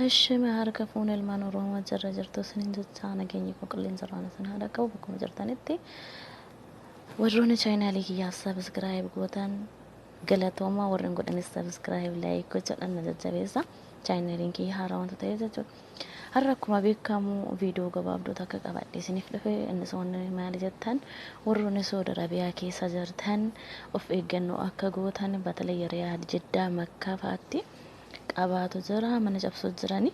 እሺ ማርከ ፉነል ማኖሮ ወጀረ ጀርቶ ስኒን ጀቻና ገኝ ቆቅልን ዘራነ ስና ደቀው በኮም ጀርታነቲ ወድሮነ ቻናል ያ ሰብስክራይብ ጎታን ገለቶማ ወረን ጎደን ሰብስክራይብ ላይክ ጎቻና ጀጀቤሳ ቻናሌን ኪ ሃራውን ተየዘቹ harrakuma beekamu video gabaabdoo takka qabadhe isiniif dhufe innisoonni maal jettan warroonni Saudi Arabiyaa keessa jirtan of eeggannoo akka gootan batalee Riyaad Jiddaa Makkaa fa'aatti qabaatu jira mana cabsuu jirani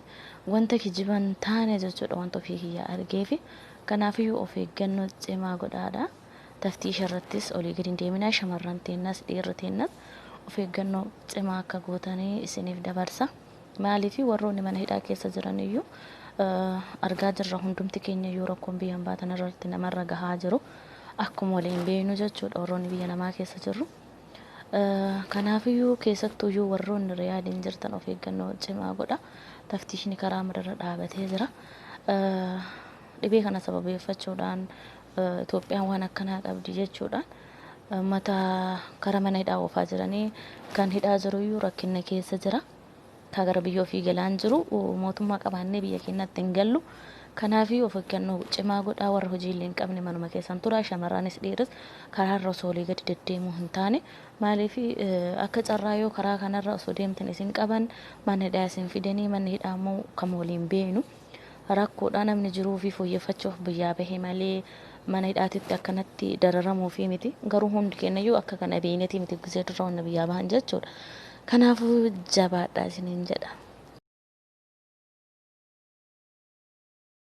wanta kijiban taane jechuudha wanta ofii kiyya argeefi kanaafiyyuu of eeggannoo cimaa godhaadha taftiisha irrattis olii gadi deeminaa shamarran teennas dhiirri teennas of eeggannoo cimaa akka gootanii isiniif dabarsa maalifi warroonni mana hidhaa keessa jiran iyyuu argaa jirra hundumti keenya yoo rakkoon biyyaan baatan irratti namarra gahaa jiru akkuma waliin beenu jechuudha warroonni biyya namaa keessa jirru kanaafiyyuu keessattuyyuu warroonni Riyaadiin jirtan of eeggannoo cimaa godha taftiishni karaa madarra dhaabatee jira dhibee kana sababeeffachuudhaan Itoophiyaan waan akkanaa qabdi jechuudha mata karaa mana hidhaa oofaa jiranii kan hidhaa jiruyyuu rakkina keessa jira kaagara biyyoo fi galaan jiru mootummaa qabaannee biyya keenyatti hin gallu kanaafi of eeggannoo cimaa godhaa warra hojiilee hin qabne manuma keessan tura shamarranis dhiiris karaa irra osoo olii gadi deddeemuu hin taane maaliifi akka carraa yoo karaa kanarra osoo deemtan isin qaban mana hidhaa isin fidanii manni hidhaa immoo kam waliin beenu rakkoodhaa namni jiruu fi fooyyeffachuuf biyyaa bahee malee mana hidhaatitti akkanatti dararamuu fi miti garuu hundi kennayyuu akka kana beeneeti miti gisee durra wanna biyyaa bahan jechuudha kanaafuu jabaadhaa isiniin jedha